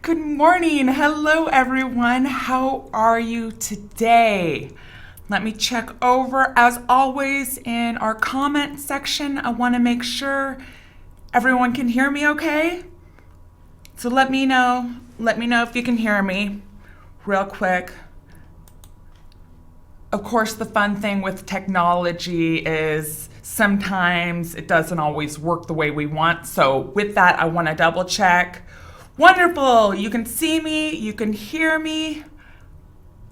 Good morning. Hello, everyone. How are you today? Let me check over. As always, in our comment section, I want to make sure everyone can hear me okay. So let me know. Let me know if you can hear me real quick. Of course, the fun thing with technology is sometimes it doesn't always work the way we want. So with that, I want to double check. Wonderful. You can see me. You can hear me.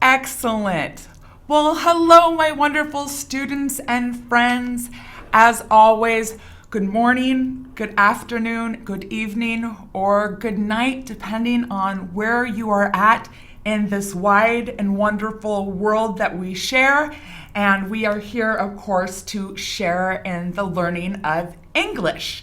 Excellent. Well, hello, my wonderful students and friends. As always, good morning, good afternoon, good evening, or good night, depending on where you are at in this wide and wonderful world that we share. And we are here, of course, to share in the learning of English.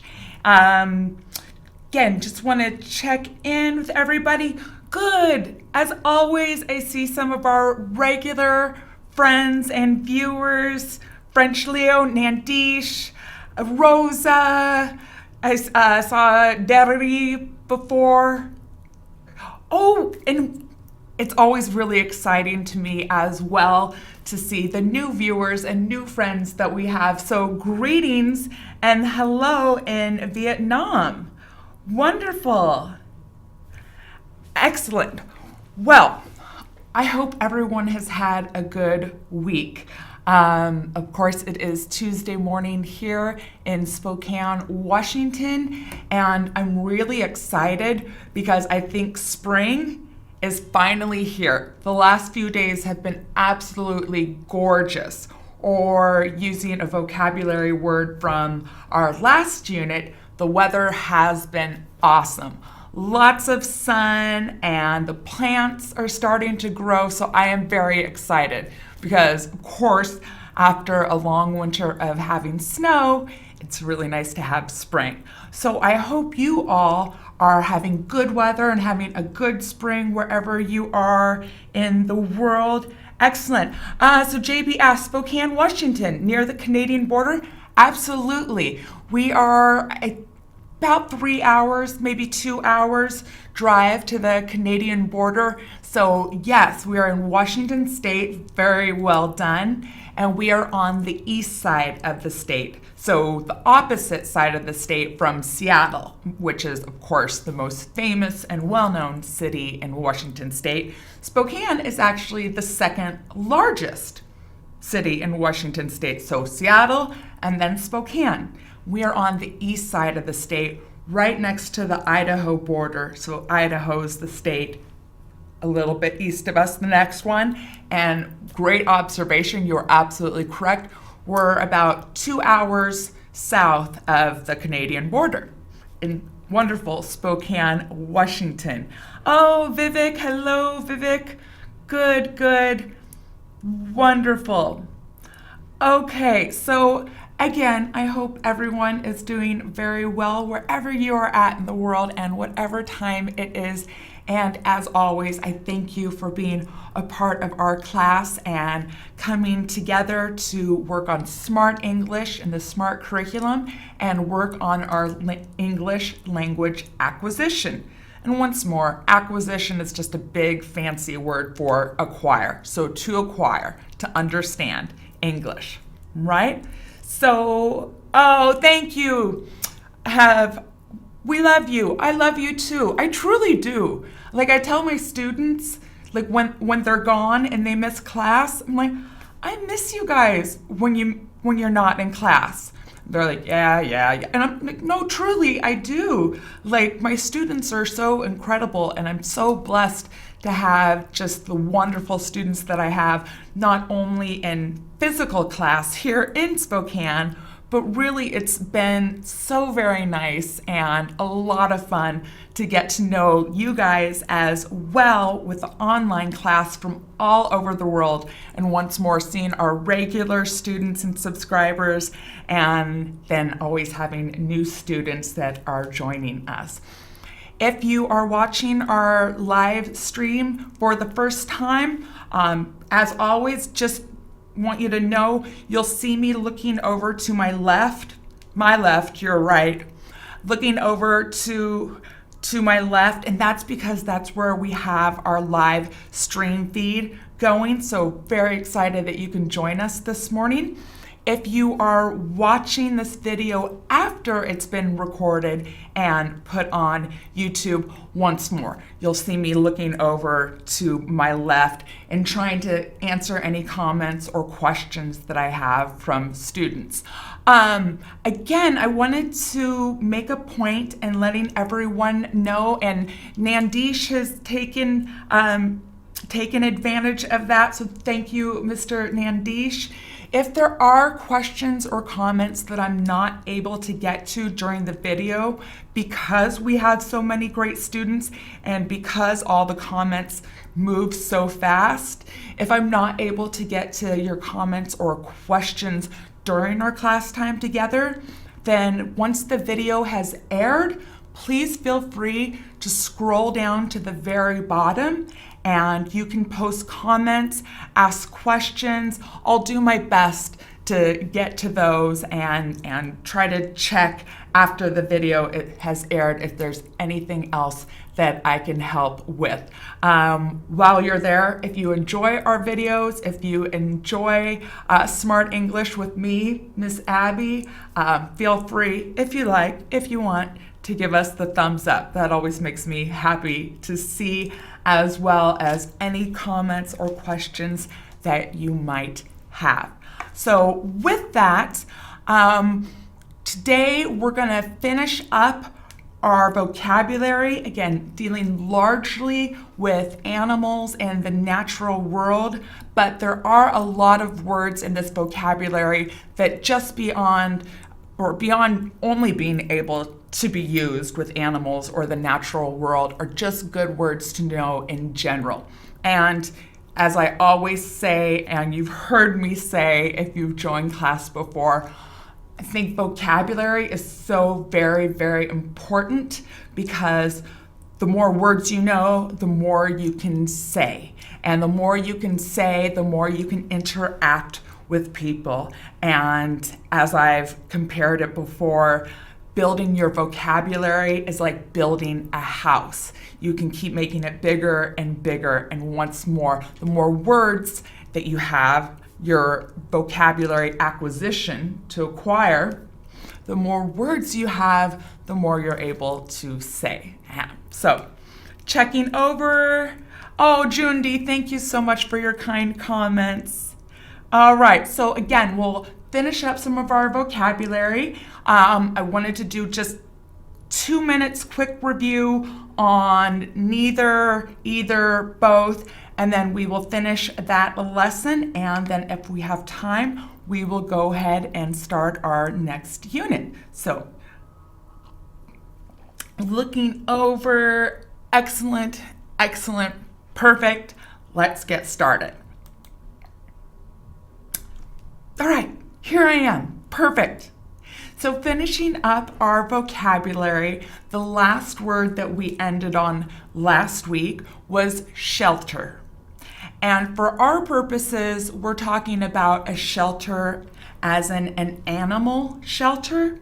Again, just want to check in with everybody. Good. As always, I see some of our regular friends and viewers. French Leo, Nandish, Rosa. I saw Derry before. Oh, and it's always really exciting to me as well to see the new viewers and new friends that we have. So greetings and hello in Vietnam. Wonderful. Excellent. Well, I hope everyone has had a good week. Of course, it is Tuesday morning here in Spokane, Washington, and I'm really excited because I think spring is finally here. The last few days have been absolutely gorgeous, or using a vocabulary word from our last unit, the weather has been awesome. Lots of sun and the plants are starting to grow, so I am very excited because, of course, after a long winter of having snow, it's really nice to have spring. So I hope you all are having good weather and having a good spring wherever you are in the world. Excellent. So JB asked, Spokane, Washington, near the Canadian border? Absolutely. We are about 3 hours, maybe 2 hours drive to the Canadian border. So yes, we are in Washington State, very well done. And we are on the east side of the state. So the opposite side of the state from Seattle, which is of course the most famous and well-known city in Washington State. Spokane is actually the second largest city in Washington State. So Seattle and then Spokane. We are on the east side of the state, right next to the Idaho border. So Idaho's the state a little bit east of us, the next one. And great observation, you're absolutely correct. We're about 2 hours south of the Canadian border in wonderful Spokane, Washington. Oh, Vivek, hello, Vivek. Good, good, wonderful. Okay, so again, I hope everyone is doing very well wherever you are at in the world and whatever time it is. And as always, I thank you for being a part of our class and coming together to work on Smrt English and the Smrt curriculum and work on our English language acquisition. And once more, acquisition is just a big fancy word for acquire. So to acquire, to understand English, right? So, oh, thank you. We love you. I love you too. I truly do. Like I tell my students, like when they're gone and they miss class, I'm like, I miss you guys when you're not in class. They're like, yeah. And I'm like, no, truly, I do. Like my students are so incredible and I'm so blessed to have just the wonderful students that I have, not only in physical class here in Spokane, but really it's been so very nice and a lot of fun to get to know you guys as well with the online class from all over the world. And once more, seeing our regular students and subscribers, and then always having new students that are joining us. If you are watching our live stream for the first time, as always, just want you to know you'll see me looking over to my left, your right, looking over to to my left, and that's because that's where we have our live stream feed going. So very excited that you can join us this morning. If you are watching this video after it's been recorded and put on YouTube once more, you'll see me looking over to my left and trying to answer any comments or questions that I have from students. Again, I wanted to make a point in letting everyone know, and Nandish has taken advantage of that, so thank you, Mr. Nandish. If there are questions or comments that I'm not able to get to during the video, because we had so many great students and because all the comments move so fast, if I'm not able to get to your comments or questions during our class time together, then once the video has aired, please feel free to scroll down to the very bottom and you can post comments, ask questions. I'll do my best to get to those and try to check after the video has aired if there's anything else that I can help with. While you're there, if you enjoy our videos, if you enjoy Smart English with me, Miss Abby, feel free, if you like, if you want, to give us the thumbs up. That always makes me happy to see, as well as any comments or questions that you might have. So with that, today we're gonna finish up our vocabulary, again, dealing largely with animals and the natural world, but there are a lot of words in this vocabulary that just beyond only being able to be used with animals or the natural world are just good words to know in general. And as I always say, and you've heard me say if you've joined class before, I think vocabulary is so very, very important because the more words you know, the more you can say. And the more you can say, the more you can interact with people. And as I've compared it before, building your vocabulary is like building a house. You can keep making it bigger and bigger, and once more, the more words that you have, your vocabulary acquisition to acquire, the more words you have, the more you're able to say. So, checking over. Oh, Jundi, thank you so much for your kind comments. All right, so again, we'll finish up some of our vocabulary. I wanted to do just 2 minutes quick review on neither, either, both, and then we will finish that lesson, and then if we have time, we will go ahead and start our next unit. So, looking over, excellent, excellent, perfect. Let's get started. All right, here I am, perfect. So finishing up our vocabulary, the last word that we ended on last week was shelter. And for our purposes, we're talking about a shelter as in an animal shelter.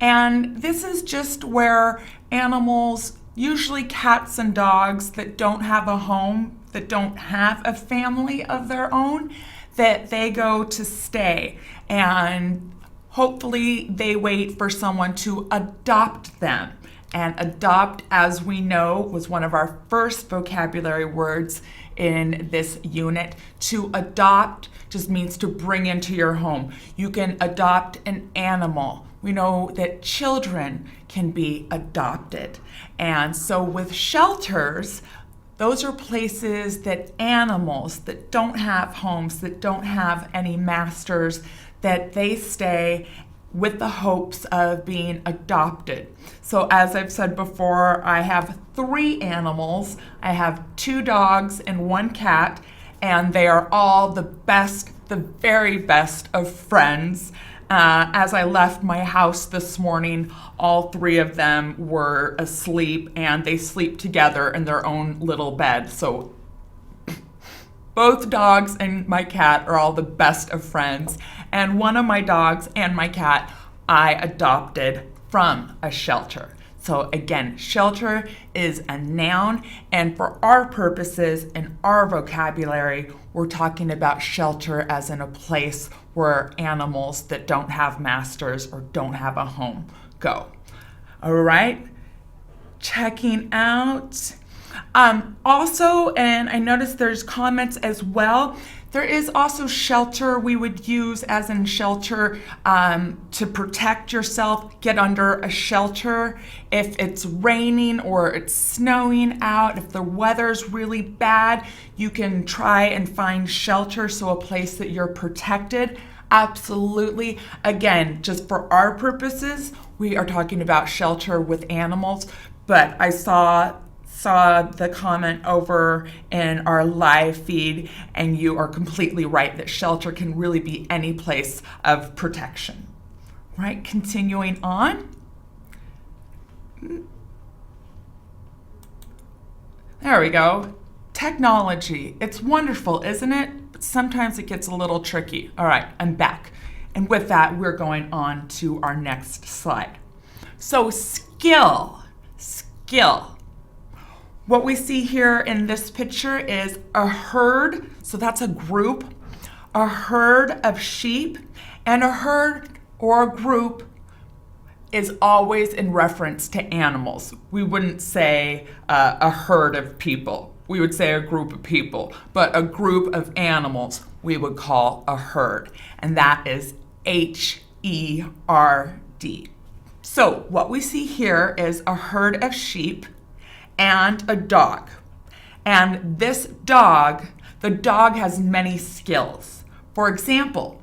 And this is just where animals, usually cats and dogs that don't have a home, that don't have a family of their own, that they go to stay, and hopefully they wait for someone to adopt them. And adopt, as we know, was one of our first vocabulary words in this unit. To adopt just means to bring into your home. You can adopt an animal. We know that children can be adopted. And so with shelters, those are places that animals that don't have homes, that don't have any masters, that they stay with the hopes of being adopted. So as I've said before, I have 3 animals. I have 2 dogs and 1 cat, and they are all the best, the very best of friends. As I left my house this morning, all 3 of them were asleep, and they sleep together in their own little bed. So both dogs and my cat are all the best of friends. And one of my dogs and my cat I adopted from a shelter. So again, shelter is a noun, and for our purposes and our vocabulary, we're talking about shelter as in a place where animals that don't have masters or don't have a home go. All right, checking out. Also, and I noticed there's comments as well, there is also shelter we would use as in shelter to protect yourself, get under a shelter. If it's raining or it's snowing out, if the weather's really bad, you can try and find shelter, so a place that you're protected. Absolutely. Again, just for our purposes, we are talking about shelter with animals, but I saw the comment over in our live feed, and you are completely right that shelter can really be any place of protection. Right, continuing on. There we go. Technology. It's wonderful, isn't it? But sometimes it gets a little tricky. All right, I'm back. And with that, we're going on to our next slide. So skill. What we see here in this picture is a herd, so that's a group, a herd of sheep, and a herd or a group is always in reference to animals. We wouldn't say a herd of people. We would say a group of people, but a group of animals we would call a herd, and that is H-E-R-D. So what we see here is a herd of sheep and a dog. And this dog, the dog has many skills. For example,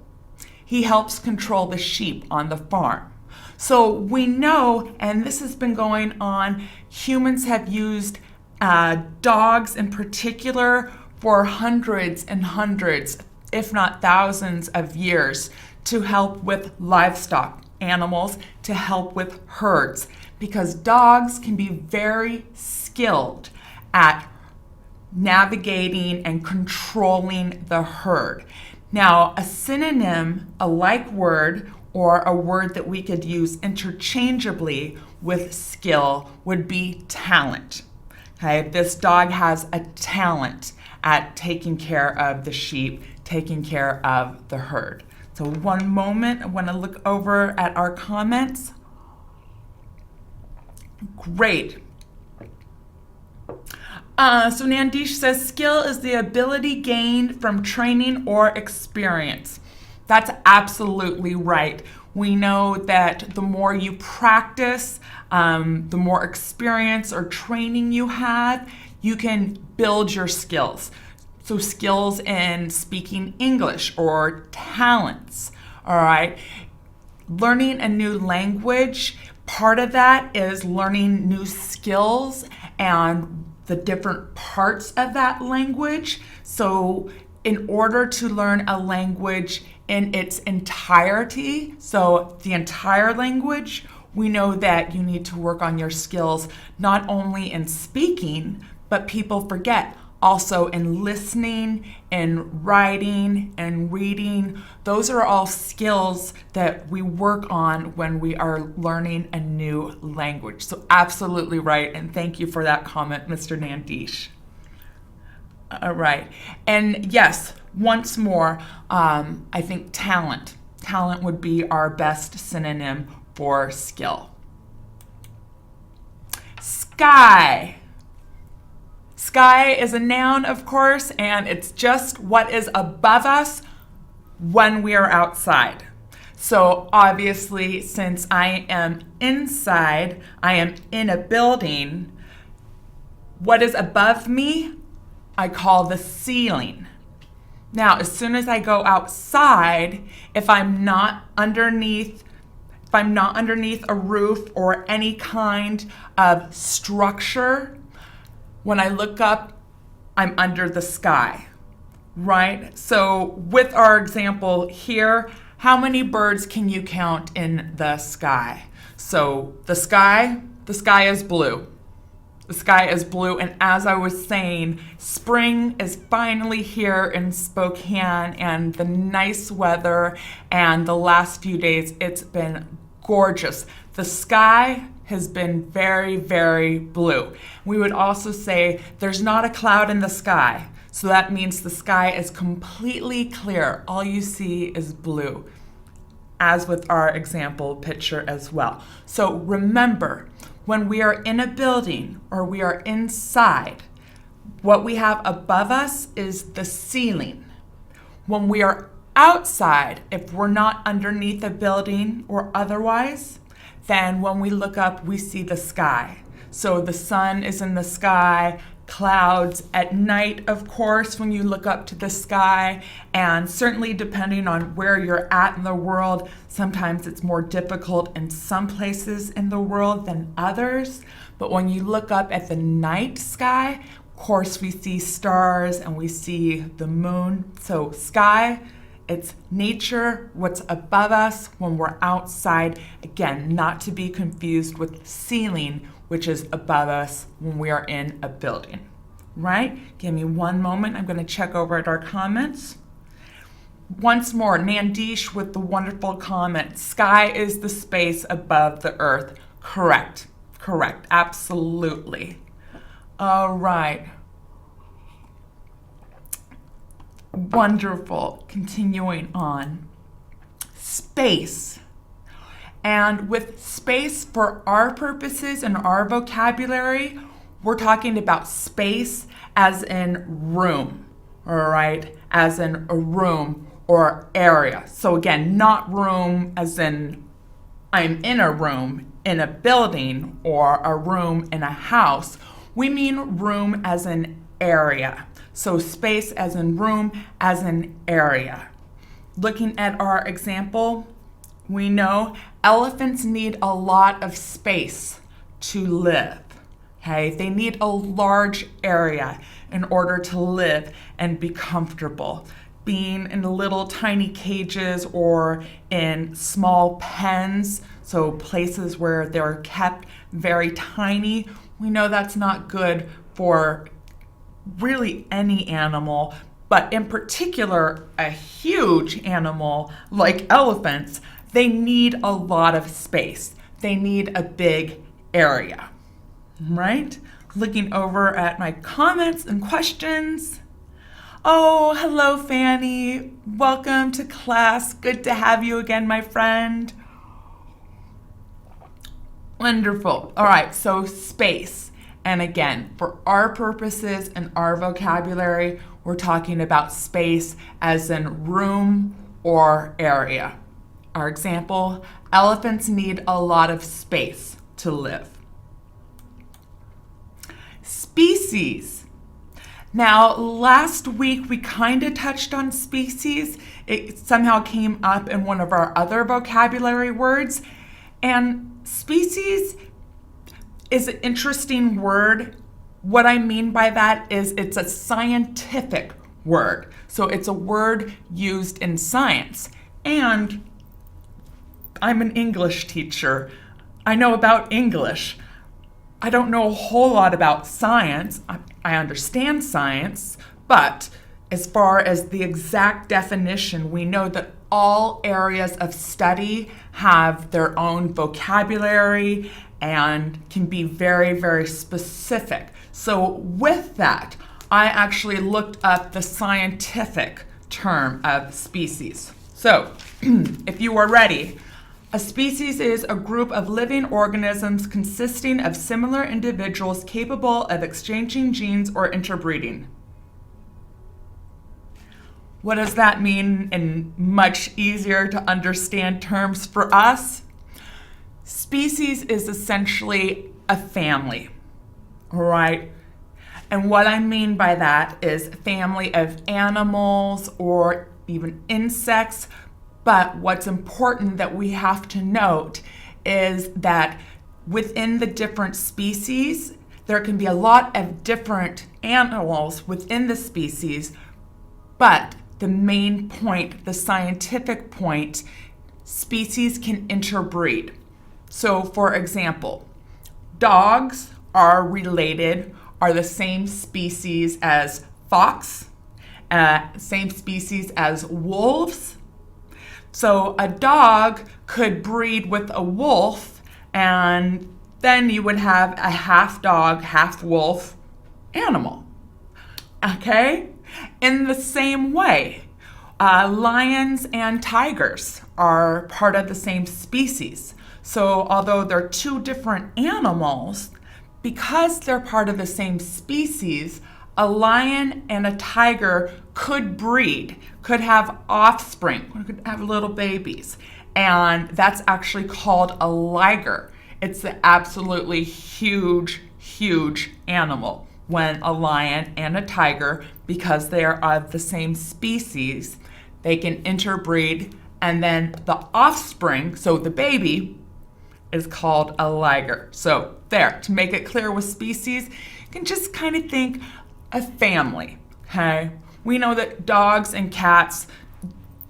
he helps control the sheep on the farm. So we know, and this has been going on, humans have used dogs in particular for hundreds and hundreds, if not thousands of years, to help with livestock animals, to help with herds, because dogs can be very skilled at navigating and controlling the herd. Now, a synonym, a like word, or a word that we could use interchangeably with skill would be talent. Okay, this dog has a talent at taking care of the sheep, taking care of the herd. So one moment, I want to look over at our comments. Great. So Nandish says, skill is the ability gained from training or experience. That's absolutely right. We know that the more you practice, the more experience or training you have, you can build your skills. So skills in speaking English or talents, all right? Learning a new language, part of that is learning new skills and the different parts of that language. So in order to learn a language in its entirety, so the entire language, we know that you need to work on your skills not only in speaking, but people forget, also in listening and writing and reading. Those are all skills that we work on when we are learning a new language. So absolutely right, and thank you for that comment, Mr. Nandish. All right, and yes, once more, I think talent. Talent would be our best synonym for skill. Sky. Sky is a noun, of course, and it's just what is above us when we are outside. So obviously, since I am inside, I am in a building, what is above me, I call the ceiling. Now, as soon as I go outside, if I'm not underneath a roof or any kind of structure, when I look up, I'm under the sky, right? So with our example here, how many birds can you count in the sky? So the sky is blue. The sky is blue, and as I was saying, spring is finally here in Spokane, and the nice weather, and the last few days, it's been gorgeous. The sky has been very, very blue. We would also say there's not a cloud in the sky. So that means the sky is completely clear. All you see is blue, as with our example picture as well. So remember, when we are in a building or we are inside, what we have above us is the ceiling. When we are outside, if we're not underneath a building or otherwise, then when we look up, we see the sky. So the sun is in the sky, clouds at night, of course, when you look up to the sky, and certainly depending on where you're at in the world, sometimes it's more difficult in some places in the world than others. But when you look up at the night sky, of course, we see stars and we see the moon. So sky, it's nature, what's above us when we're outside. Again, not to be confused with ceiling, which is above us when we are in a building, right? Give me one moment. I'm going to check over at our comments. Once more, Nandish with the wonderful comment. Sky is the space above the earth. Correct. Correct. Absolutely. All right. Wonderful. Continuing on. Space. And with space for our purposes and our vocabulary, we're talking about space as in room, all right? As in a room or area. So again, not room as in I'm in a room in a building or a room in a house. We mean room as an area. So space as in room as an area. Looking at our example, we know elephants need a lot of space to live. Okay, they need a large area in order to live and be comfortable. Being in little tiny cages or in small pens, so places where they're kept very tiny, we know that's not good for really any animal, but in particular, a huge animal like elephants, they need a lot of space. They need a big area, right? Looking over at my comments and questions. Oh, hello, Fanny. Welcome to class. Good to have you again, my friend. Wonderful. All right, so space. And again, for our purposes and our vocabulary, we're talking about space as in room or area. Our example, elephants need a lot of space to live. Species. Now, last week we kind of touched on species. It somehow came up in one of our other vocabulary words. And species is an interesting word. What I mean by that is it's a scientific word. So it's a word used in science. And I'm an English teacher. I know about English. I don't know a whole lot about science. I understand science, but as far as the exact definition, we know that all areas of study have their own vocabulary and can be very, very specific. So with that, I actually looked up the scientific term of species. So if you are ready, a species is a group of living organisms consisting of similar individuals capable of exchanging genes or interbreeding. What does that mean in much easier to understand terms for us? Species is essentially a family, all right? And what I mean by that is family of animals or even insects. But what's important that we have to note is that within the different species, there can be a lot of different animals within the species, but the main point, the scientific point, species can interbreed. So for example, dogs are the same species as fox, same species as wolves. So a dog could breed with a wolf and then you would have a half dog, half wolf animal. Okay? In the same way, lions and tigers are part of the same species. So although they're two different animals, because they're part of the same species, a lion and a tiger could breed, could have offspring, could have little babies. And that's actually called a liger. It's an absolutely huge, huge animal when a lion and a tiger, because they are of the same species, they can interbreed, and then the offspring, so the baby, is called a liger. So there, to make it clear with species, you can just kind of think a family, okay? We know that dogs and cats,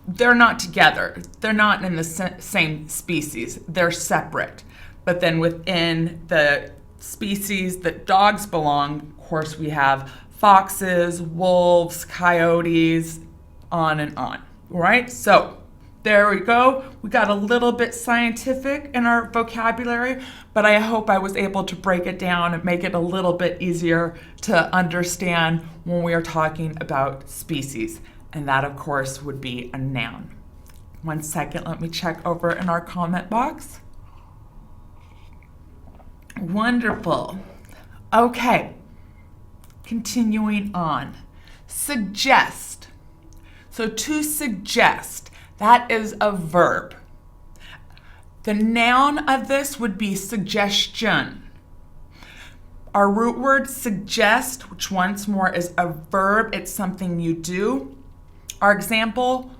they're not together. They're not in the same species. They're separate. But then within the species that dogs belong, of course, we have foxes, wolves, coyotes, on and on, right? So there we go. We got a little bit scientific in our vocabulary, but I hope I was able to break it down and make it a little bit easier to understand when we are talking about species. And that, of course, would be a noun. 1 second, let me check over in our comment box. Wonderful. Okay, continuing on. Suggest. So to suggest, that is a verb. The noun of this would be suggestion. Our root word suggest, which once more is a verb, it's something you do. Our example,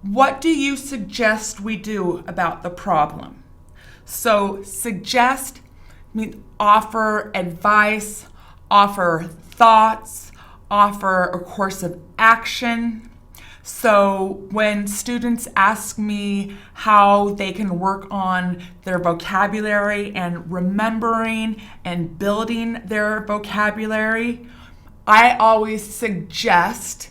what do you suggest we do about the problem? So suggest means offer advice, offer thoughts, offer a course of action. So when students ask me how they can work on their vocabulary and remembering and building their vocabulary, I always suggest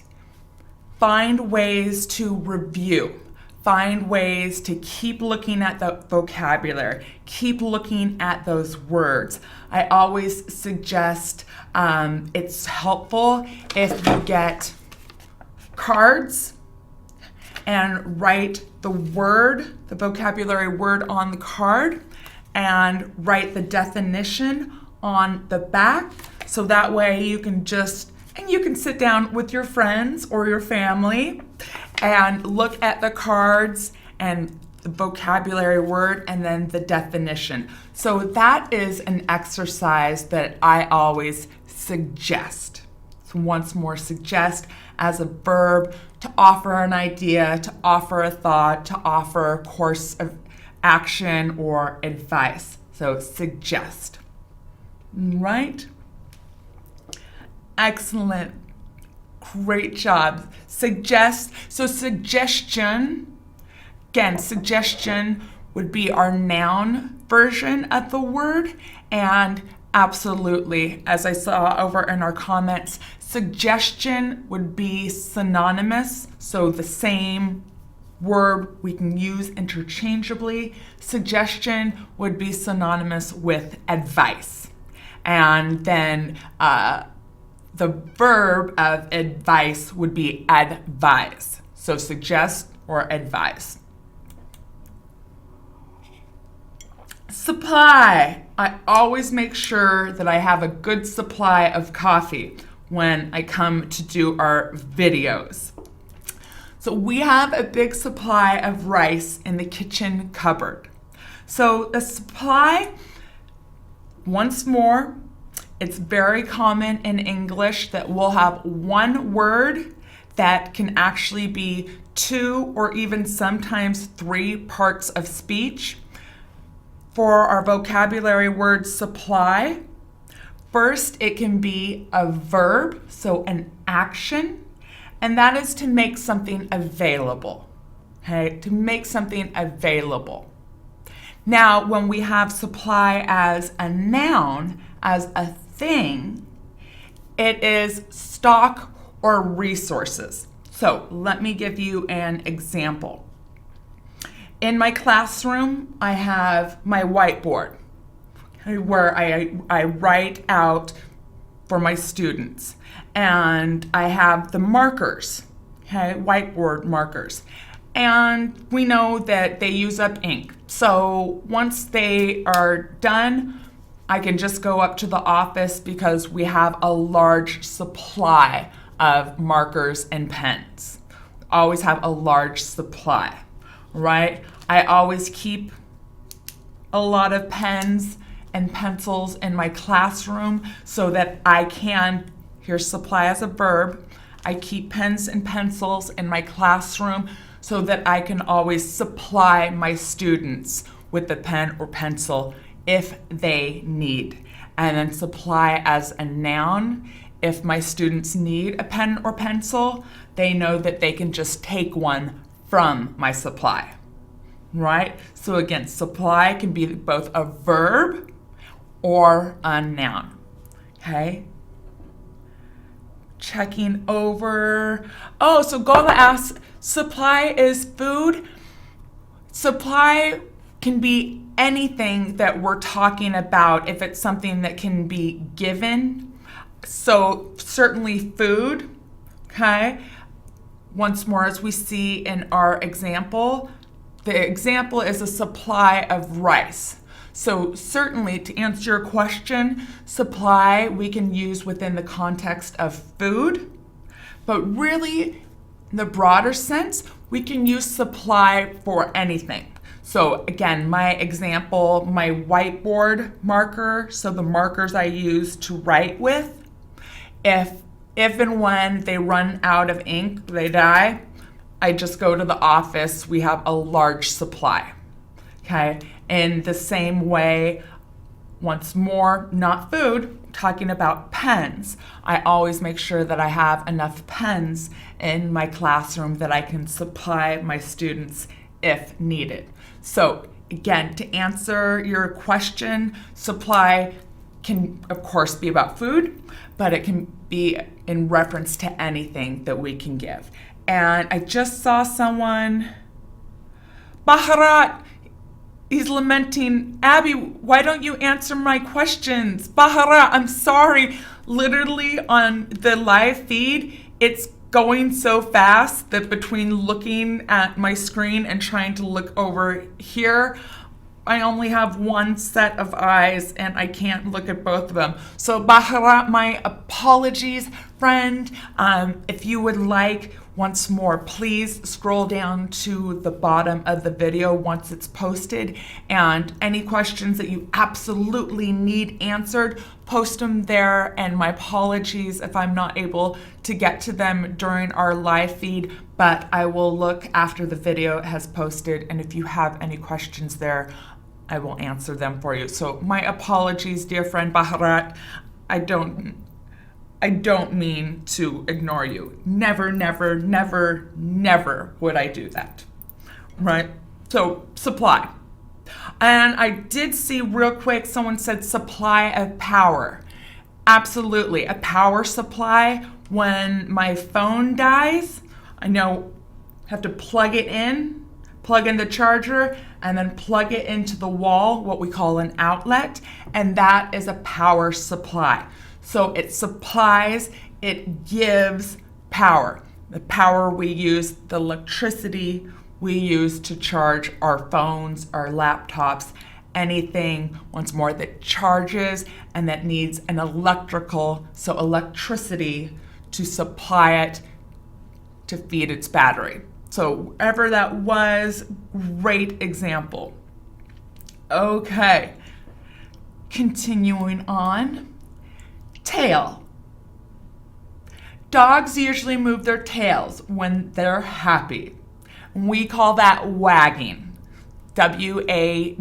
find ways to review. Find ways to keep looking at the vocabulary, keep looking at those words. I always suggest it's helpful if you get cards and write the word, the vocabulary word on the card, and write the definition on the back. So that way you can sit down with your friends or your family and look at the cards and the vocabulary word and then the definition. So that is an exercise that I always suggest. So once more, suggest as a verb, to offer an idea, to offer a thought, to offer a course of action or advice. So suggest. Right? Excellent. Great job. Suggest. So suggestion, again, suggestion would be our noun version of the word. And absolutely, as I saw over in our comments, suggestion would be synonymous. So the same word we can use interchangeably. Suggestion would be synonymous with advice. And then the verb of advice would be advise. So suggest or advise. Supply. I always make sure that I have a good supply of coffee when I come to do our videos. So we have a big supply of rice in the kitchen cupboard. So the supply, once more, it's very common in English that we'll have one word that can actually be two or even sometimes three parts of speech. For our vocabulary word supply, first it can be a verb, so an action, and that is to make something available, okay? To make something available. Now, when we have supply as a noun, as a thing, it is stock or resources. So let me give you an example. In my classroom, I have my whiteboard. where I write out for my students. And I have the markers, okay, whiteboard markers. And we know that they use up ink. So once they are done, I can just go up to the office because we have a large supply of markers and pens. Always have a large supply, right? I always keep a lot of pens and pencils in my classroom so that I can, here's supply as a verb, I keep pens and pencils in my classroom so that I can always supply my students with the pen or pencil if they need. And then supply as a noun. If my students need a pen or pencil, they know that they can just take one from my supply, right? So again, supply can be both a verb or a noun, okay? Checking over. Oh, so Gola asks, supply is food. Supply can be anything that we're talking about if it's something that can be given. So certainly food, okay? Once more, as we see in our example, the example is a supply of rice. So certainly, to answer your question, supply we can use within the context of food, but really, in the broader sense, we can use supply for anything. So again, my example, my whiteboard marker, so the markers I use to write with, if and when they run out of ink, they die, I just go to the office, we have a large supply, okay? In the same way, once more, not food, talking about pens. I always make sure that I have enough pens in my classroom that I can supply my students if needed. So again, to answer your question, supply can of course be about food, but it can be in reference to anything that we can give. And I just saw someone, Baharat, he's lamenting, Abby, why don't you answer my questions? Bahara, I'm sorry. Literally on the live feed, it's going so fast that between looking at my screen and trying to look over here, I only have one set of eyes and I can't look at both of them. So Bahara, my apologies, friend. If you would like, once more, please scroll down to the bottom of the video once it's posted, and any questions that you absolutely need answered, post them there, and my apologies if I'm not able to get to them during our live feed, but I will look after the video has posted, and if you have any questions there, I will answer them for you. So my apologies, dear friend Baharat. I don't mean to ignore you. Never, never, never, never would I do that, right? So supply. And I did see real quick, someone said supply of power. Absolutely, a power supply. When my phone dies, I know I have to plug in the charger, and then plug it into the wall, what we call an outlet, and that is a power supply. So it supplies, it gives power. The power we use, the electricity we use to charge our phones, our laptops, anything, once more, that charges and that needs an electricity to supply it to feed its battery. So whatever that was, great example. Okay, continuing on. Tail. Dogs usually move their tails when they're happy. We call that wagging. W-A-G-G-I-N-G.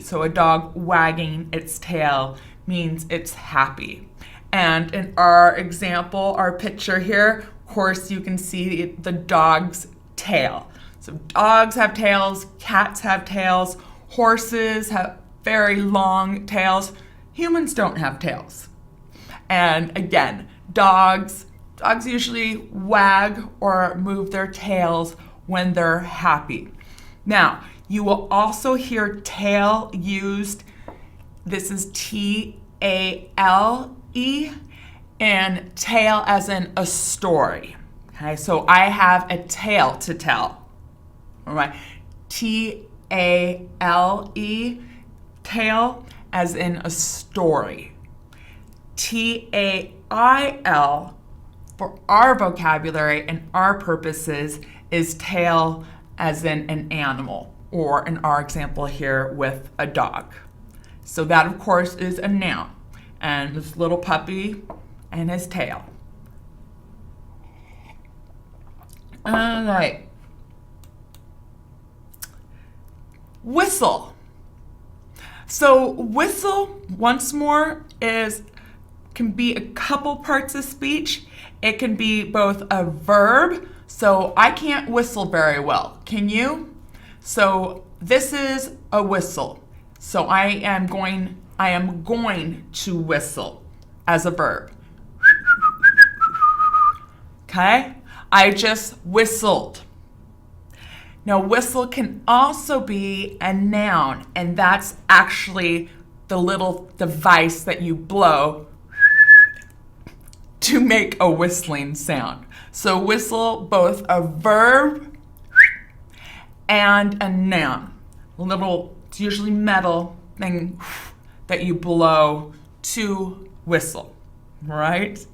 So a dog wagging its tail means it's happy. And in our example, our picture here, of course, you can see the dog's tail. So dogs have tails, cats have tails, horses have very long tails. Humans don't have tails. And again, dogs usually wag or move their tails when they're happy. Now, You will also hear tail used. This is T-A-L-E, and tale as in a story. Okay, so I have a tale to tell. All right, T-A-L-E, tale as in a story. T-A-I-L, for our vocabulary and our purposes, is tale as in an animal, or in our example here with a dog. So that, of course, is a noun. And this little puppy and his tail. All right. Whistle. So whistle, once more, can be a couple parts of speech. It can be both a verb. So I can't whistle very well. Can you? So this is a whistle. So I am going to whistle as a verb. Okay? I just whistled. Now, whistle can also be a noun, and that's actually the little device that you blow to make a whistling sound. So whistle, both a verb and a noun. It's usually metal thing that you blow to whistle, right?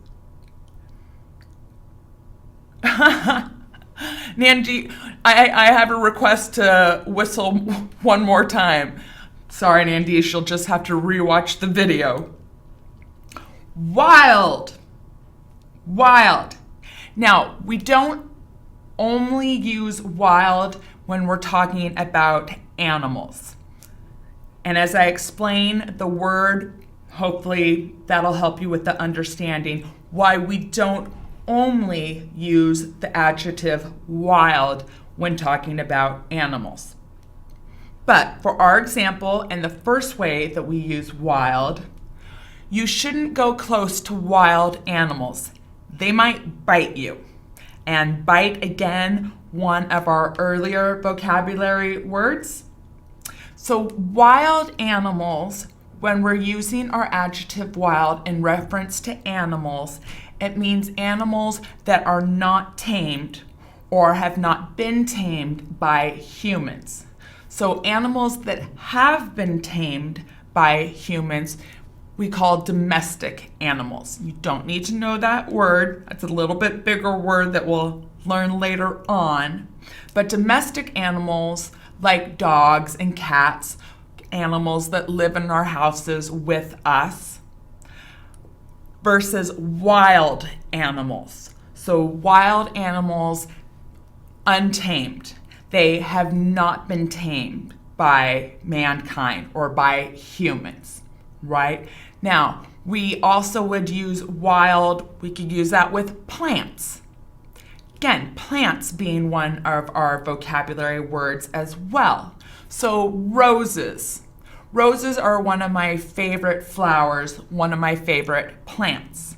Nanji, I have a request to whistle one more time. Sorry, Nandy, she'll just have to rewatch the video. Wild. Wild. Now, we don't only use wild when we're talking about animals. And as I explain the word, hopefully that'll help you with the understanding why we don't only use the adjective wild when talking about animals. But for our example, and the first way that we use wild, you shouldn't go close to wild animals. They might bite you. And bite, again, one of our earlier vocabulary words. So wild animals, when we're using our adjective wild in reference to animals, it means animals that are not tamed or have not been tamed by humans. So animals that have been tamed by humans, we call domestic animals. You don't need to know that word. That's a little bit bigger word that we'll learn later on. But domestic animals like dogs and cats, animals that live in our houses with us, versus wild animals. So wild animals, untamed. They have not been tamed by mankind or by humans, right? Now, we also would use wild, we could use that with plants. Again, plants being one of our vocabulary words as well. So roses. Roses are one of my favorite flowers, one of my favorite plants.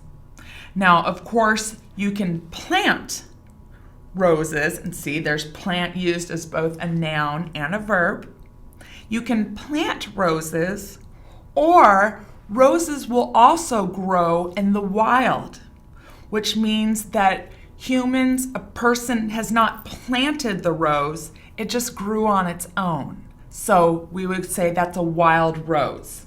Now, of course, you can plant roses, and see there's plant used as both a noun and a verb. You can plant roses, or roses will also grow in the wild, which means that a person has not planted the rose, it just grew on its own. So we would say that's a wild rose.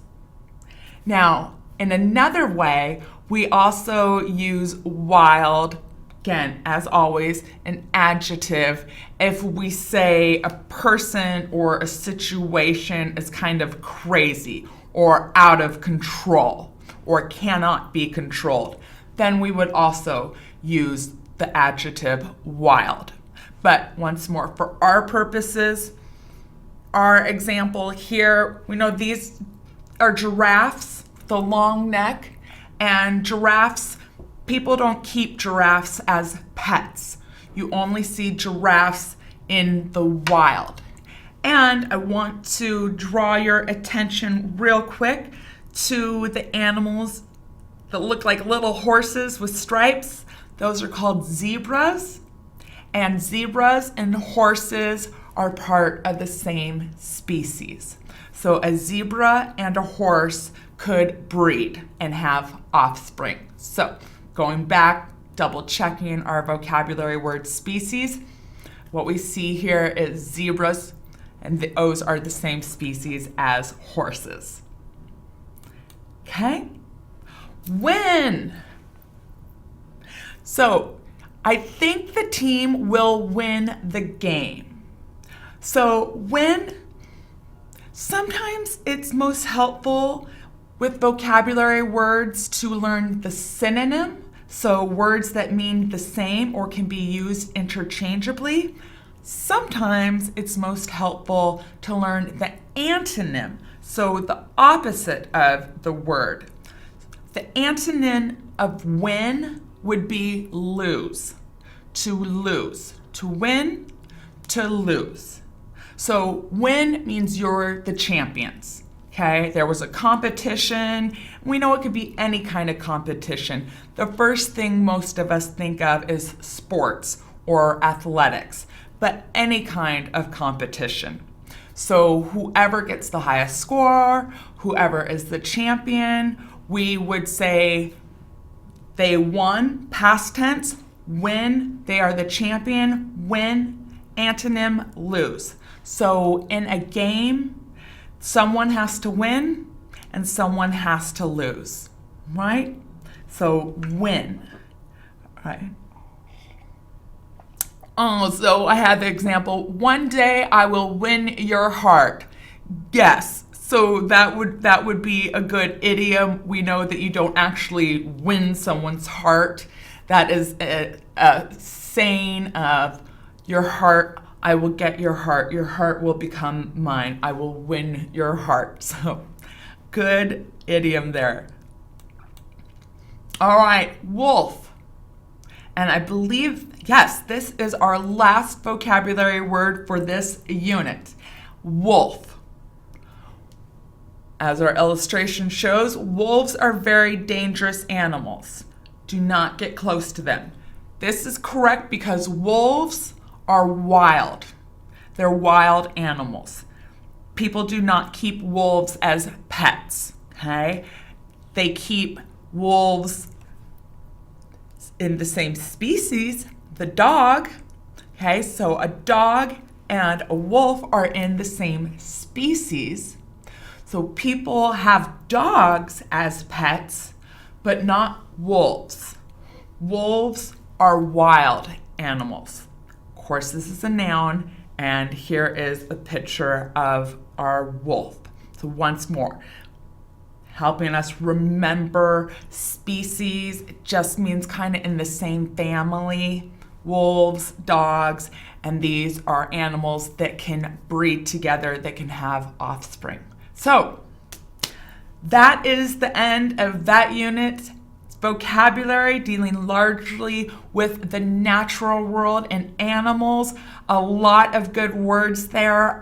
Now, in another way, we also use wild, again, as always, an adjective if we say a person or a situation is kind of crazy or out of control or cannot be controlled. Then we would also use the adjective wild. But once more, for our purposes, our example here, we know these are giraffes, the long neck, and giraffes, people don't keep giraffes as pets. You only see giraffes in the wild. And I want to draw your attention real quick to the animals that look like little horses with stripes. Those are called zebras. And zebras and horses are part of the same species. So a zebra and a horse could breed and have offspring. So going back, double checking our vocabulary word species, what we see here is zebras, and those are the same species as horses. Okay? Win. So I think the team will win the game. So win, sometimes it's most helpful with vocabulary words to learn the synonym, so words that mean the same or can be used interchangeably. Sometimes it's most helpful to learn the antonym, so the opposite of the word. The antonym of win would be lose, to lose, to win, to lose. So win means you're the champions. Okay, there was a competition. We know it could be any kind of competition. The first thing most of us think of is sports or athletics, but any kind of competition. So whoever gets the highest score, whoever is the champion, we would say they won, past tense, win, they are the champion, win, antonym, lose. So in a game, someone has to win and someone has to lose, right? So win, right? Oh, so I had the example, one day I will win your heart. Yes, so that would be a good idiom. We know that you don't actually win someone's heart. That is a saying of your heart, I will get your heart will become mine, I will win your heart. So good idiom there. All right, wolf. And I believe, yes, this is our last vocabulary word for this unit, wolf. As our illustration shows, wolves are very dangerous animals. Do not get close to them. This is correct because wolves are wild. They're wild animals. People do not keep wolves as pets, okay? They keep wolves in the same species, the dog, okay? So a dog and a wolf are in the same species. So people have dogs as pets, but not wolves. Wolves are wild animals. Of course, this is a noun, and here is a picture of our wolf. So once more, helping us remember species, it just means kind of in the same family, wolves, dogs, and these are animals that can breed together, that can have offspring. So that is the end of that unit. Vocabulary dealing largely with the natural world and animals. A lot of good words there.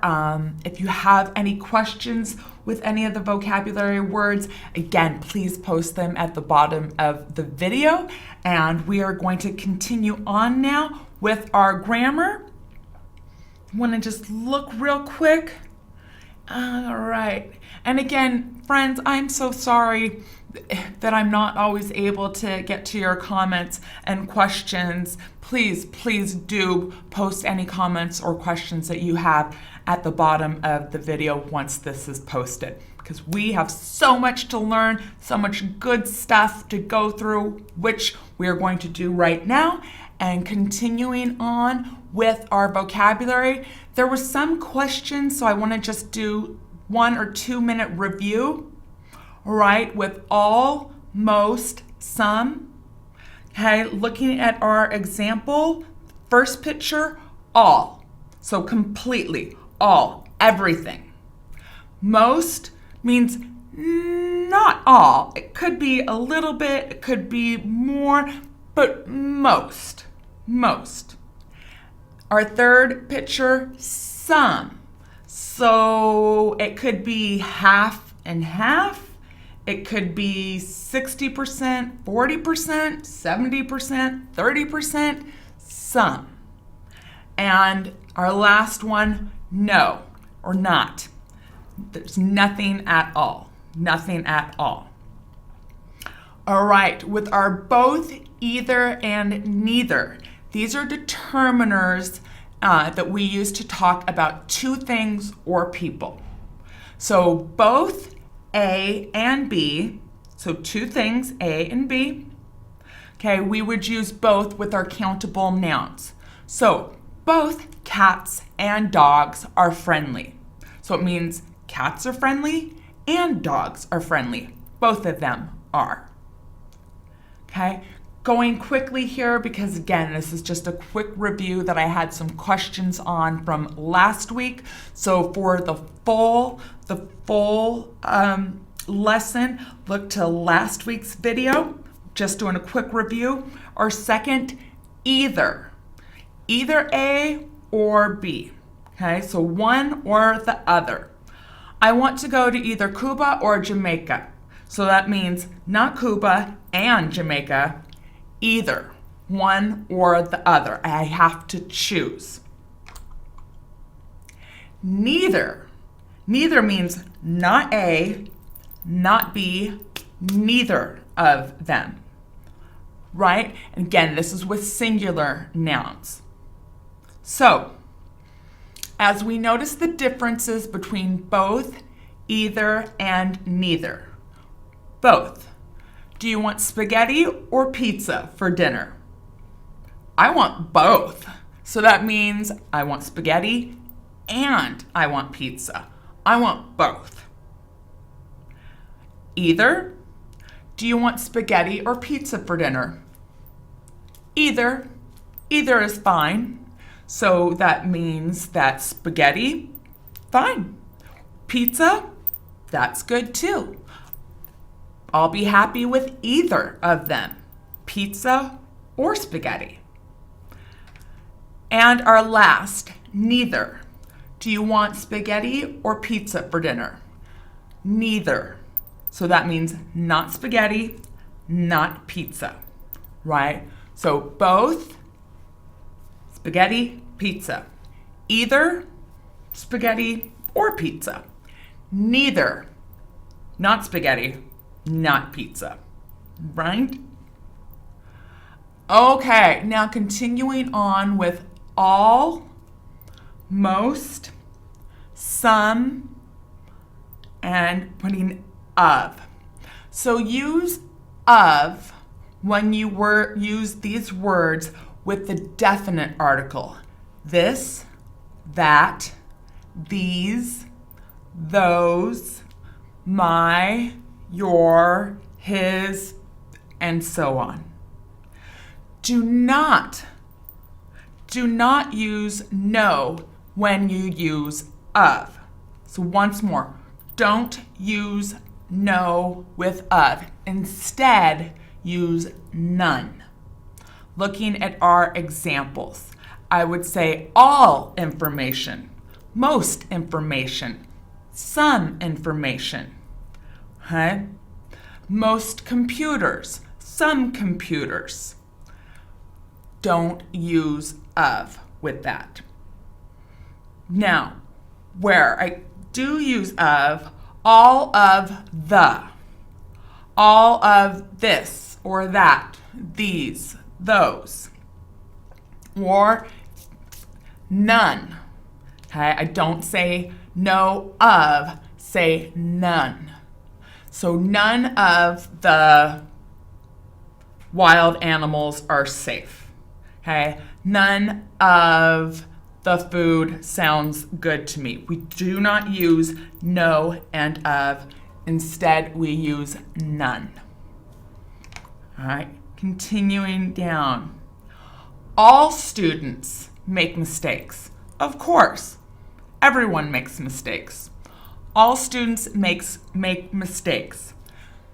If you have any questions with any of the vocabulary words, again, please post them at the bottom of the video. And we are going to continue on now with our grammar. I want to just look real quick. All right. And again, friends, I'm so sorry that I'm not always able to get to your comments and questions. Please do post any comments or questions that you have at the bottom of the video once this is posted, because we have so much to learn, so much good stuff to go through, which we are going to do right now. And continuing on with our vocabulary, there were some questions, so I want to just do 1 or 2 minute review. All right, with all, most, some. Okay, looking at our example, first picture, all. So completely, all, everything. Most means not all. It could be a little bit, it could be more, but most. Our third picture, some. So it could be half and half. It could be 60%, 40%, 70%, 30%, some. And Our last one, no or not. There's nothing at all. Nothing at all. All right, with our both, either, and neither, these are determiners that we use to talk about two things or people. So both A and B, so two things, A and B. Okay, we would use both with our countable nouns. So both cats and dogs are friendly. So it means cats are friendly and dogs are friendly. Both of them are. Okay, going quickly here because again, this is just a quick review that I had some questions on from last week. So for the full lesson, look to last week's video. Just doing a quick review. Or second, either A or B. Okay, so one or the other. I want to go to either Cuba or Jamaica. So that means not Cuba and Jamaica, either one or the other. I have to choose. Neither means not A, not B, neither of them. Right? And again, this is with singular nouns. So, as we notice the differences between both, either, and neither. Both. Do you want spaghetti or pizza for dinner? I want both. So that means I want spaghetti and I want pizza. I want both. Either. Do you want spaghetti or pizza for dinner? Either. Either is fine. So that means that spaghetti, fine. Pizza, that's good too. I'll be happy with either of them, pizza or spaghetti. And our last, neither. Do you want spaghetti or pizza for dinner? Neither. So that means not spaghetti, not pizza, right? So both, spaghetti, pizza. Either spaghetti or pizza. Neither, not spaghetti, not pizza, right? Okay, now continuing on with all, most, some, and putting of. So use of when you use these words with the definite article. This, that, these, those, my, your, his, and so on. Do not use no when you use of. So once more, don't use no with of. Instead, use none. Looking at our examples, I would say all information, most information, some information. Okay? Most computers, some computers. Don't use of with that. Now, where I do use of, all of the, all of this or that, these, those, or none. Okay, I don't say no of, say none. So none of the wild animals are safe. Okay, none of the food sounds good to me. We do not use no and of. Instead, we use none. All right, continuing down. All students make mistakes. Of course, everyone makes mistakes. All students make mistakes.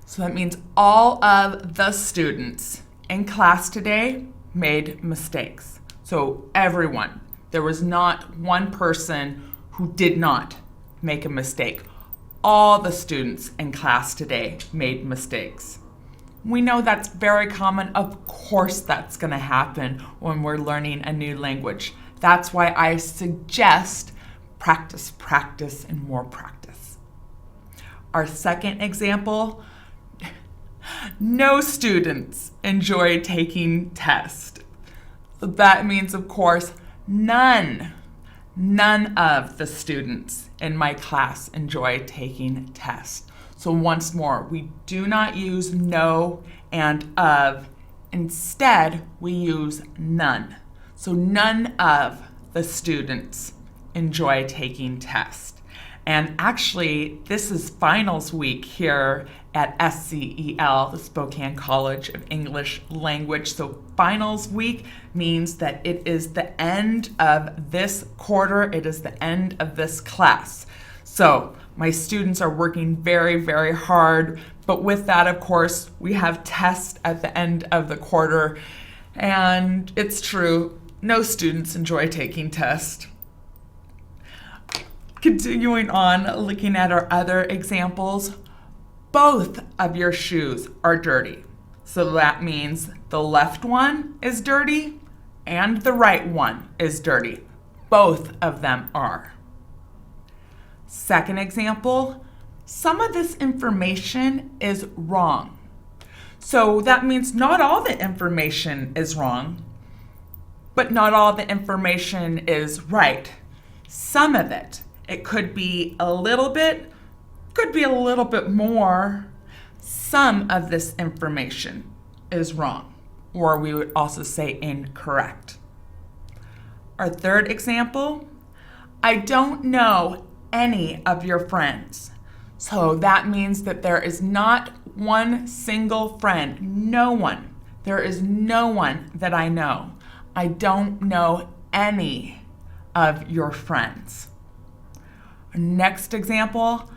So that means all of the students in class today made mistakes. So everyone. There was not one person who did not make a mistake. All the students in class today made mistakes. We know that's very common. Of course that's going to happen when we're learning a new language. That's why I suggest practice, practice, and more practice. Our second example, no students enjoy taking tests. That means, of course, none of the students in my class enjoy taking tests. So once more, we do not use no and of. Instead, we use none. So none of the students enjoy taking tests. And actually, this is finals week here at SCEL, the Spokane College of English Language. So finals week means that it is the end of this quarter. It is the end of this class. So my students are working very, very hard. But with that, of course, we have tests at the end of the quarter. And it's true, no students enjoy taking tests. Continuing on, looking at our other examples, both of your shoes are dirty. So that means the left one is dirty and the right one is dirty. Both of them are. Second example, some of this information is wrong. So that means not all the information is wrong, but not all the information is right. Some of it. It could be a little bit, could be a little bit more. Some of this information is wrong, or we would also say incorrect. Our third example, I don't know any of your friends. So that means that there is not one single friend, no one. There is no one that I know. I don't know any of your friends. Next example,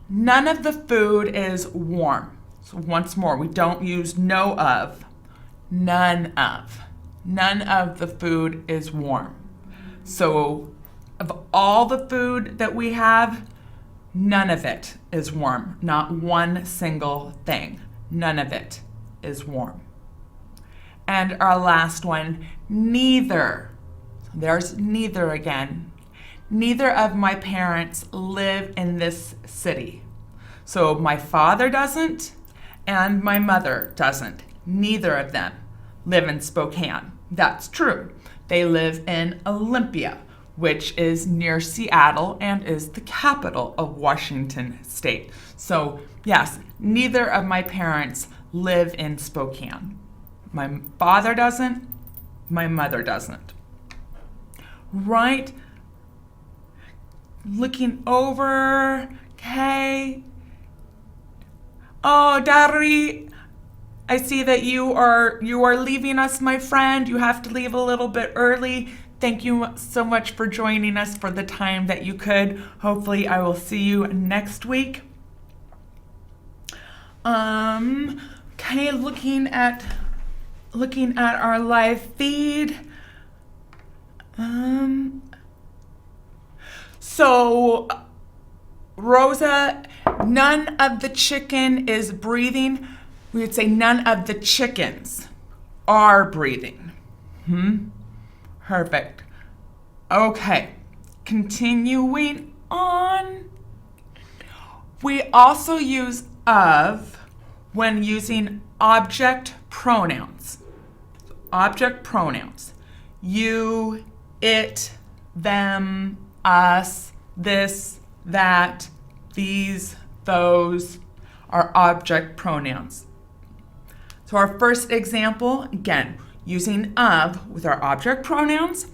none of the food is warm. So once more, we don't use no of, none of. None of the food is warm. So of all the food that we have, none of it is warm. Not one single thing. None of it is warm. And our last one, neither. There's neither again. Neither of my parents live in this city. So my father doesn't and my mother doesn't. Neither of them live in Spokane. That's true. They live in Olympia, which is near Seattle and is the capital of Washington State. So yes, neither of my parents live in Spokane. My father doesn't, my mother doesn't. Right? Looking over, okay. Oh, Dari, I see that you are leaving us, my friend. You have to leave a little bit early. Thank you so much for joining us for the time that you could. Hopefully I will see you next week. Okay, looking at our live feed. So, Rosa, none of the chicken is breathing. We would say none of the chickens are breathing. Perfect. Okay, continuing on. We also use of when using object pronouns. Object pronouns. You, it, them, us, this, that, these, those are object pronouns. So our first example, again, using of with our object pronouns.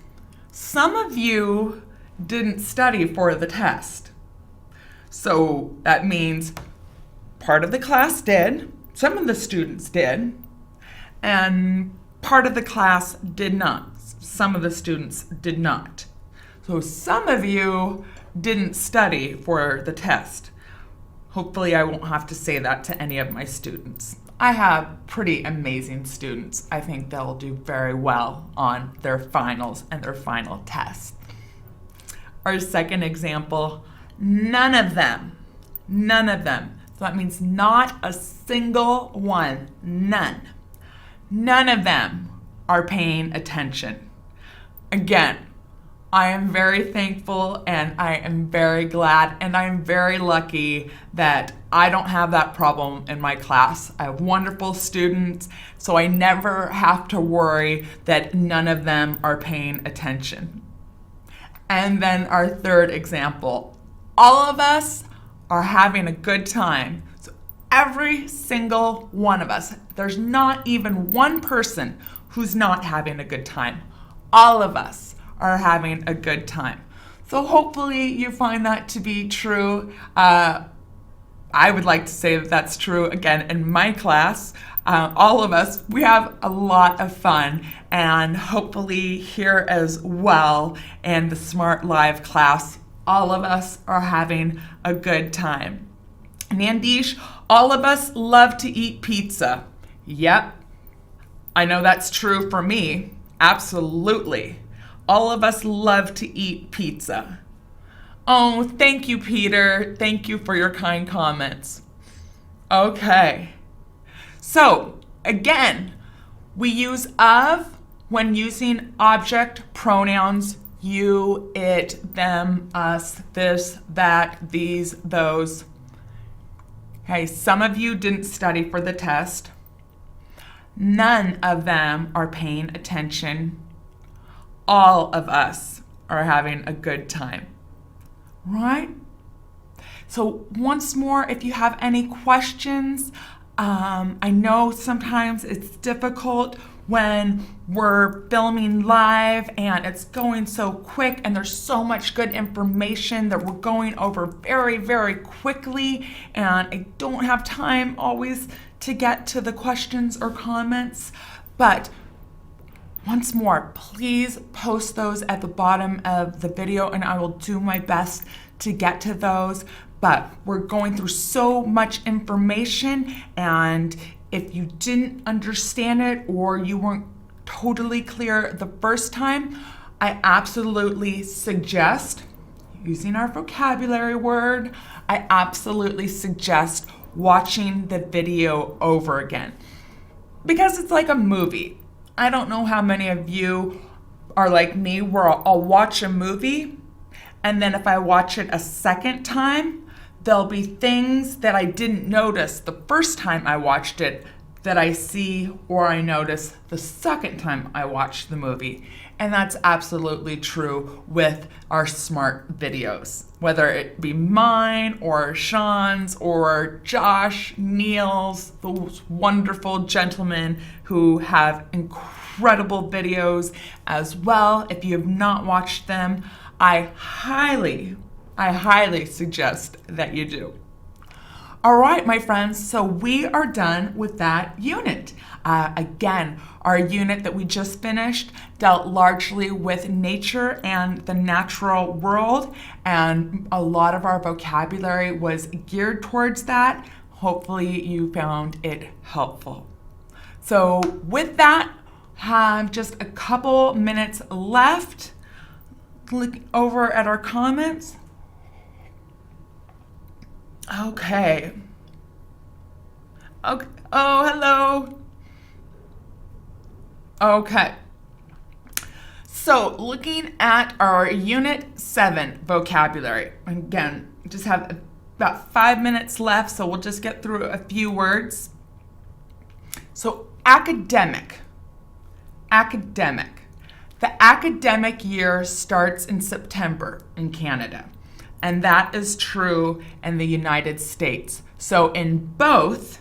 Some of you didn't study for the test. So that means part of the class did, some of the students did, and part of the class did not. Some of the students did not. So some of you didn't study for the test. Hopefully I won't have to say that to any of my students. I have pretty amazing students. I think they'll do very well on their finals and their final tests. Our second example, none of them. None of them. So that means not a single one. None. None of them are paying attention. Again, I am very thankful and I am very glad and I'm very lucky that I don't have that problem in my class. I have wonderful students, so I never have to worry that none of them are paying attention. And then our third example, all of us are having a good time. So every single one of us, there's not even one person who's not having a good time. All of us are having a good time. So hopefully you find that to be true. I would like to say that that's true again in my class. All of us, we have a lot of fun, and hopefully here as well in the Smrt Live class, all of us are having a good time. Nandish, all of us love to eat pizza. Yep, I know that's true for me. Absolutely. All of us love to eat pizza. Oh, thank you, Peter. Thank you for your kind comments. Okay. So, again, we use of when using object pronouns you, it, them, us, this, that, these, those. Okay, some of you didn't study for the test. None of them are paying attention. All of us are having a good time, right? So once more, if you have any questions, I know sometimes it's difficult when we're filming live and it's going so quick and there's so much good information that we're going over very, very quickly, and I don't have time always to get to the questions or comments, but once more, please post those at the bottom of the video and I will do my best to get to those. But we're going through so much information, and if you didn't understand it or you weren't totally clear the first time, I absolutely suggest using our vocabulary word. I absolutely suggest watching the video over again because it's like a movie. I don't know how many of you are like me where I'll watch a movie and then if I watch it a second time, there'll be things that I didn't notice the first time I watched it that I see or I notice the second time I watch the movie. And that's absolutely true with our Smrt videos, whether it be mine or Sean's or Josh, Neil's, those wonderful gentlemen who have incredible videos as well. If you have not watched them, I highly suggest that you do. All right, my friends, so we are done with that unit. Again, our unit that we just finished dealt largely with nature and the natural world, and a lot of our vocabulary was geared towards that. Hopefully you found it helpful. So with that, have just a couple minutes left. Look over at our comments. Okay. Oh, hello. Okay. So looking at our Unit 7 vocabulary. Again, just have about 5 minutes left, so we'll just get through a few words. So academic. Academic. The academic year starts in September in Canada, and that is true in the United States. So in both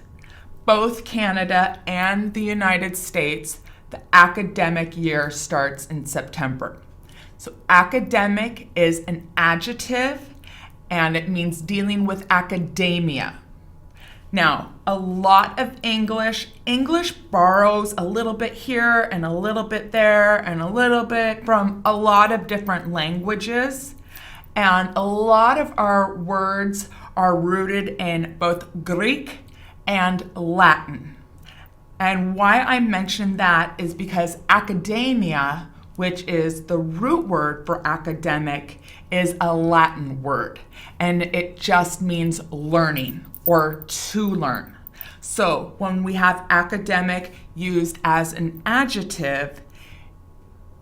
Canada and the United States, the academic year starts in September. So academic is an adjective, and it means dealing with academia. Now, a lot of English borrows a little bit here and a little bit there and a little bit from a lot of different languages. And a lot of our words are rooted in both Greek and Latin. And why I mention that is because academia, which is the root word for academic, is a Latin word. And it just means learning or to learn. So when we have academic used as an adjective,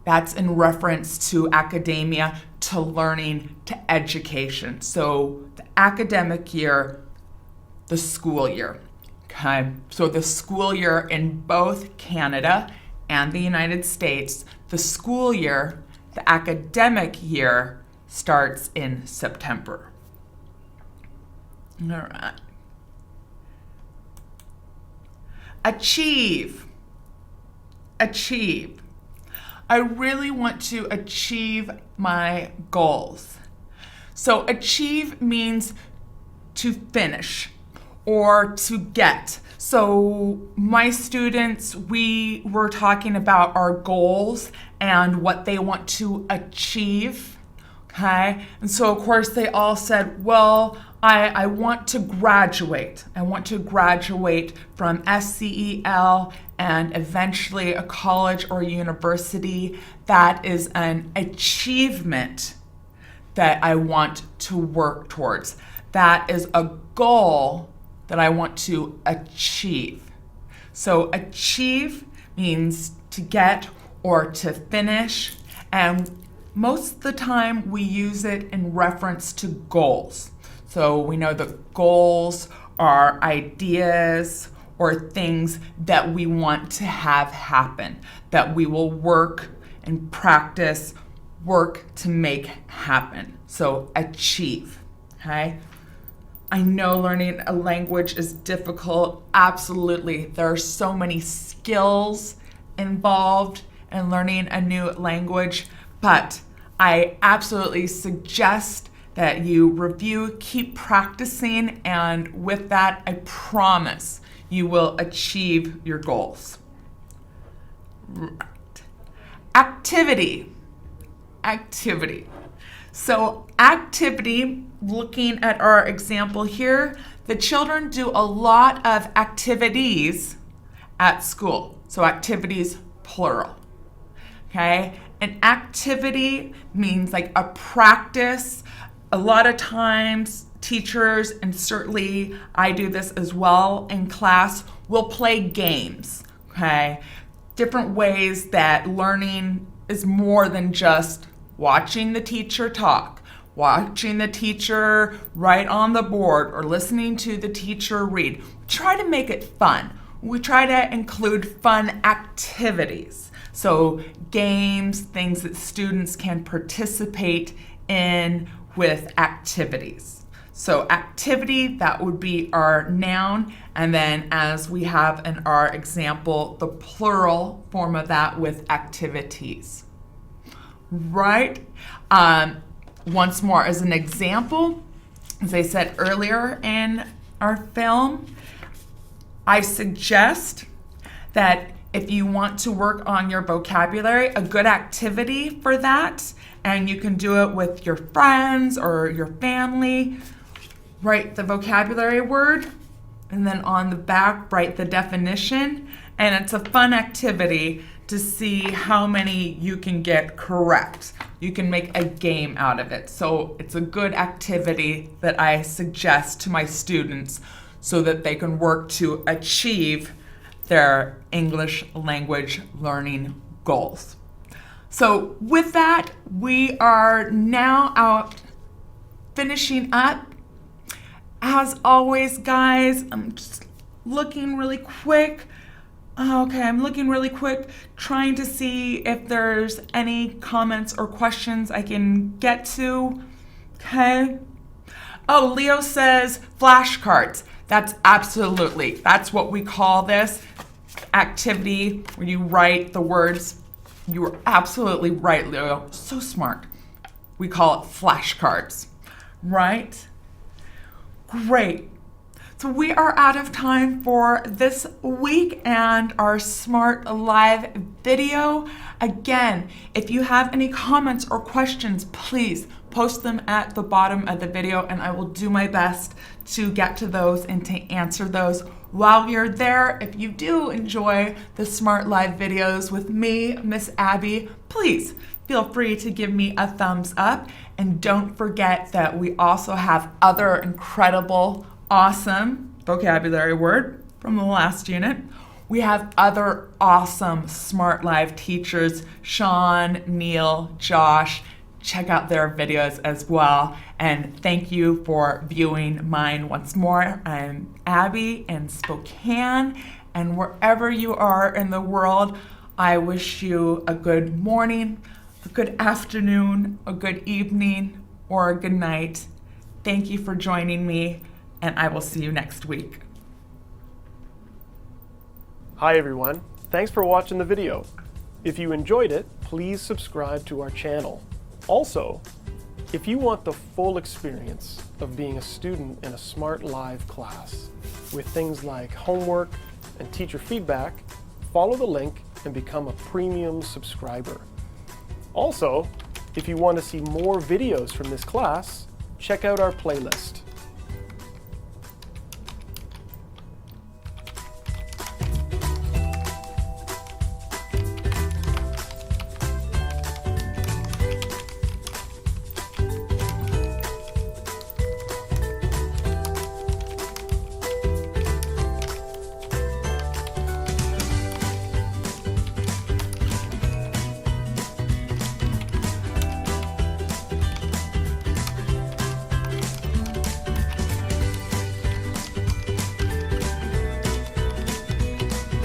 That's in reference to academia, to learning, to education. So the academic year, the school year. Okay, so the school year in both Canada and the United States, the school year, the academic year starts in September. All right. Achieve. Achieve. I really want to achieve my goals. So achieve means to finish or to get. So my students, we were talking about our goals and what they want to achieve, okay? And so of course they all said, well, I want to graduate. I want to graduate from SCEL and eventually a college or university. That is an achievement that I want to work towards. That is a goal that I want to achieve. So achieve means to get or to finish, and most of the time we use it in reference to goals. So we know that goals are ideas or things that we want to have happen, that we will work and practice, work to make happen. So achieve, okay? I know learning a language is difficult. Absolutely. There are so many skills involved in learning a new language, but I absolutely suggest that you review, keep practicing, and with that, I promise you will achieve your goals. Right. Activity. Activity. So activity, looking at our example here, the children do a lot of activities at school. So activities, plural. Okay? An activity means like a practice. A lot of times teachers, and certainly I do this as well in class, will play games. Okay? Different ways that learning is more than just watching the teacher talk, watching the teacher write on the board, or listening to the teacher read. Try to make it fun. We try to include fun activities. So games, things that students can participate in with activities. So activity, that would be our noun. And then as we have in our example, the plural form of that with activities. Right? Once more, as an example, as I said earlier in our film, I suggest that if you want to work on your vocabulary, a good activity for that, and you can do it with your friends or your family, write the vocabulary word, and then on the back, write the definition. And it's a fun activity to see how many you can get correct. You can make a game out of it. So it's a good activity that I suggest to my students so that they can work to achieve their English language learning goals. So with that, we are now out finishing up. As always, guys, I'm just looking really quick. Okay, I'm looking really quick, trying to see if there's any comments or questions I can get to. Okay. Oh, Leo says flashcards. That's what we call this activity where you write the words. You are absolutely right, Leo. So smart. We call it flashcards, right? Great. So we are out of time for this week and our Smrt Live video. Again, if you have any comments or questions, please post them at the bottom of the video and I will do my best to get to those and to answer those. While you're there, if you do enjoy the Smrt Live videos with me, Miss Abby, please feel free to give me a thumbs up. And don't forget that we also have other incredible, awesome vocabulary word from the last unit. We have other awesome Smart Live teachers, Sean, Neil, Josh. Check out their videos as well. And thank you for viewing mine once more. I'm Abby in Spokane, and wherever you are in the world, I wish you a good morning, a good afternoon, a good evening, or a good night. Thank you for joining me, and I will see you next week. Hi everyone, thanks for watching the video. If you enjoyed it, please subscribe to our channel. Also, if you want the full experience of being a student in a Smart Live class with things like homework and teacher feedback, follow the link and become a premium subscriber. Also, if you want to see more videos from this class, check out our playlist.